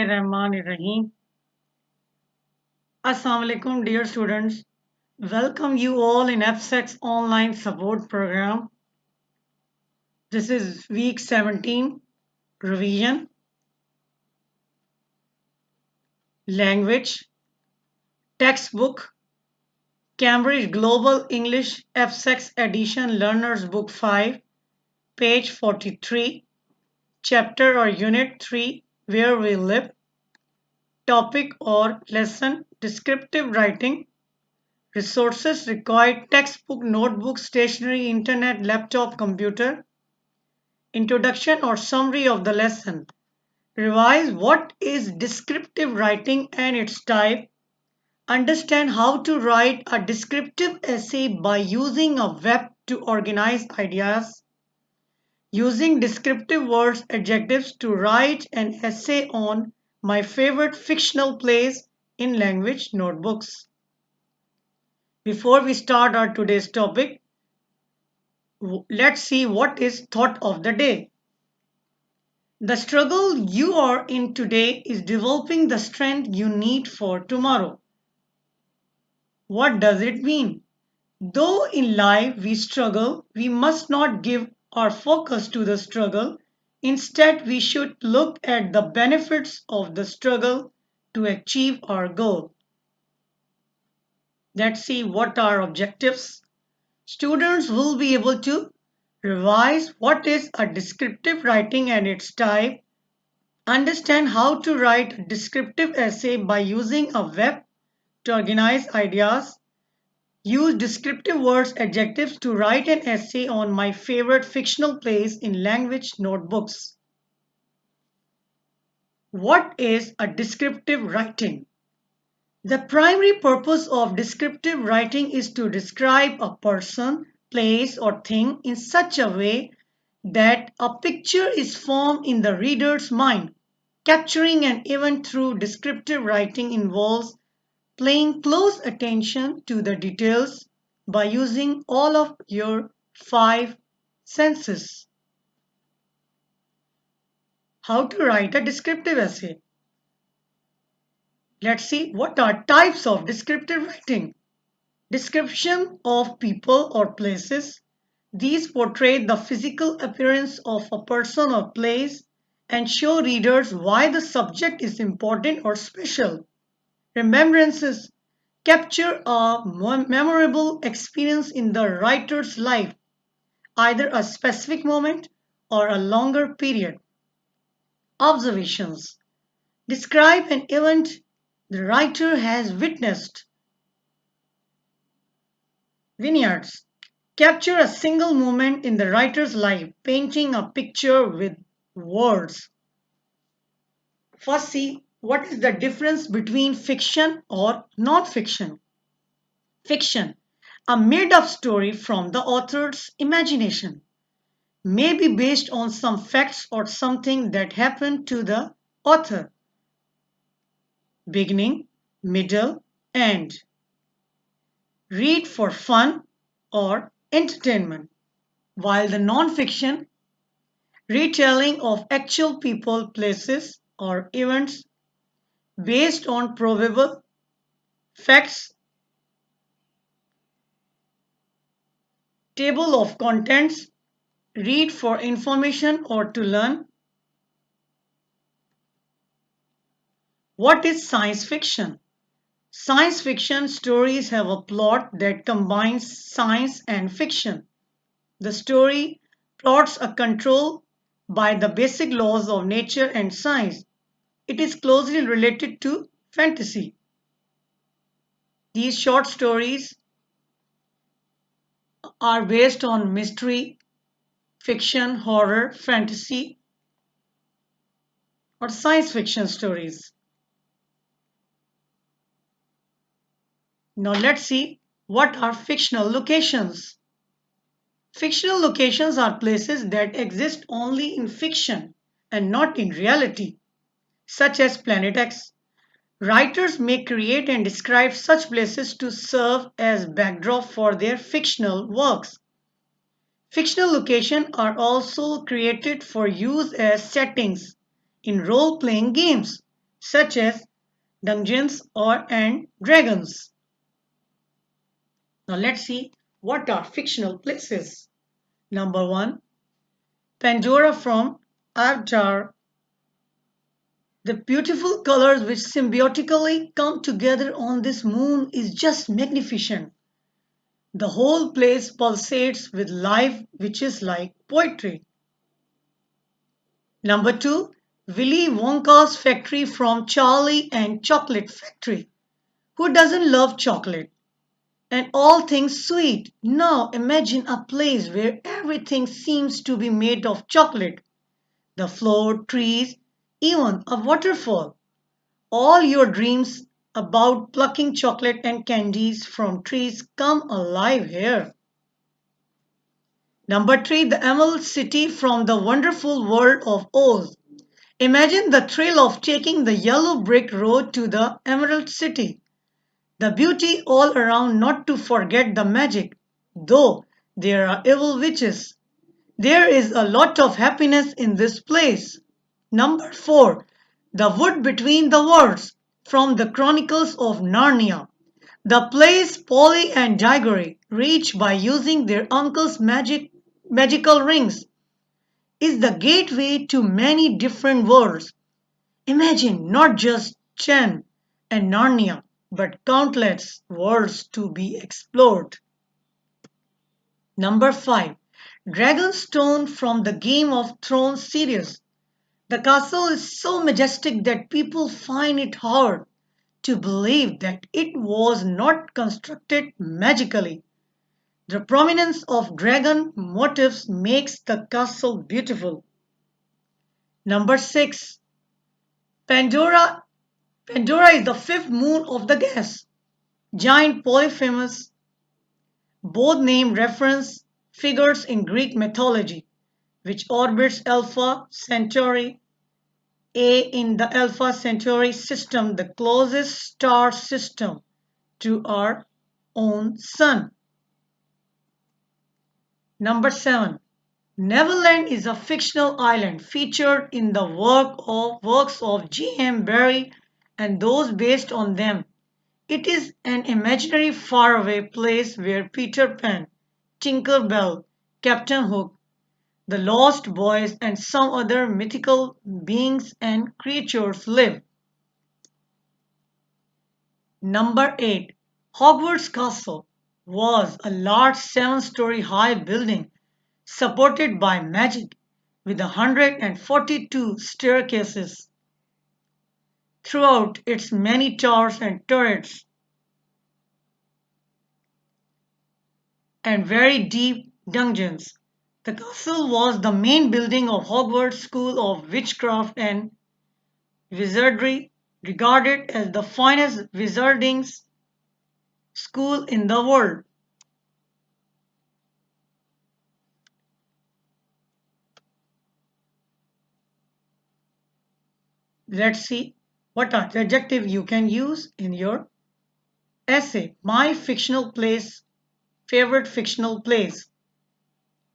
Bismillahirrahmanirrahim. Assalamu alaikum, dear students. Welcome you all in FSEC's online support program. This is week 17 revision, language, textbook, Cambridge Global English FSEC edition Learners Book 5, page 43, chapter or unit 3, Where We Live, topic or lesson, descriptive writing. Resources required textbook, notebook, stationery, internet, laptop, computer. Introduction or summary of the lesson. Revise what is descriptive writing and its type. Understand how to write a descriptive essay by using a web to organize ideas. Using descriptive words, adjectives to write an essay on my favorite fictional plays in language notebooks. Before we start our today's topic, let's see what is thought of the day. The struggle you are in today is developing the strength you need for tomorrow. What does it mean? Though in life we struggle, we must not give our focus to the struggle. Instead, we should look at the benefits of the struggle to achieve our goal. Let's see what are objectives. Students will be able to revise what is a descriptive writing and its type, understand how to write a descriptive essay by using a web to organize ideas, use descriptive words, adjectives to write an essay on my favorite fictional plays in language notebooks. What is a descriptive writing? The primary purpose of descriptive writing is to describe a person, place, or thing in such a way that a picture is formed in the reader's mind. Capturing an event through descriptive writing involves paying close attention to the details by using all of your five senses. How to write a descriptive essay? Let's see what are types of descriptive writing. Description of people or places. These portray the physical appearance of a person or place and show readers why the subject is important or special. Remembrances capture a memorable experience in the writer's life, either a specific moment or a longer period. Observations describe an event the writer has witnessed. Vignettes capture a single moment in the writer's life, painting a picture with words. First, see what is the difference between fiction or non-fiction. Fiction, a made-up story from the author's imagination, may be based on some facts or something that happened to the author. Beginning, middle, end. Read for fun or entertainment. While the non-fiction, retelling of actual people, places, or events based on probable facts, table of contents, read for information or to learn. What is science fiction? Science fiction stories have a plot that combines science and fiction. The story plots are controlled by the basic laws of nature and science. It is closely related to fantasy. These short stories are based on mystery, fiction, horror, fantasy, or science fiction stories. Now let's see what are fictional locations. Fictional locations are places that exist only in fiction and not in reality, such as Planet X. Writers may create and describe such places to serve as backdrop for their fictional works. Fictional locations are also created for use as settings in role-playing games, such as Dungeons or and Dragons. Now let's see what are fictional places. Number 1, Pandora from Avatar. The beautiful colors which symbiotically come together on this moon is just magnificent. The whole place pulsates with life which is like poetry. Number 2, Willy Wonka's factory from Charlie and Chocolate Factory. Who doesn't love chocolate? And all things sweet. Now imagine a place where everything seems to be made of chocolate. The floor, trees, even a waterfall. All your dreams about plucking chocolate and candies from trees come alive here. Number 3, the Emerald City from the wonderful world of Oz. Imagine the thrill of taking the yellow brick road to the Emerald City. The beauty all around, not to forget the magic. Though there are evil witches, there is a lot of happiness in this place. Number 4, the wood between the worlds from the Chronicles of Narnia. The place Polly and Diggory reach by using their uncle's magical rings is the gateway to many different worlds. Imagine not just Chen and Narnia, but countless worlds to be explored. Number 5, Dragonstone from the Game of Thrones series. The castle is so majestic that people find it hard to believe that it was not constructed magically. The prominence of dragon motifs makes the castle beautiful. Number 6, Pandora. Pandora is the fifth moon of the gas giant Polyphemus, both name reference figures in Greek mythology, which orbits Alpha Centauri A in the Alpha Centauri system, the closest star system to our own sun. Number 7. Neverland is a fictional island featured in the works of J.M. Barrie and those based on them. It is an imaginary faraway place where Peter Pan, Tinker Bell, Captain Hook, the Lost Boys, and some other mythical beings and creatures live. Number 8. Hogwarts Castle was a large 7-story high building supported by magic with 142 staircases throughout its many towers and turrets and very deep dungeons. The castle was the main building of Hogwarts School of Witchcraft and Wizardry, regarded as the finest wizarding school in the world. Let's see what are the adjectives you can use in your essay. My fictional place, favorite fictional place.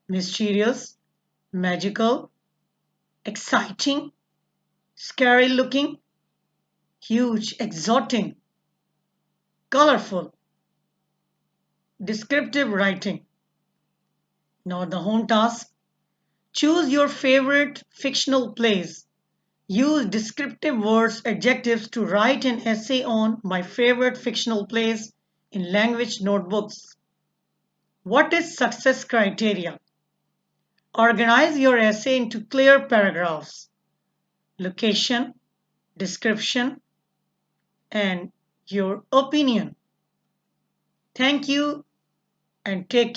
Mysterious, magical, exciting, scary looking, huge, exotic, colorful, descriptive writing. Now the home task. Choose your favorite fictional place. Use descriptive words, adjectives to write an essay on my favorite fictional place in language notebooks. What is success criteria? Organize your essay into clear paragraphs. Location, description, and your opinion. Thank you and take care.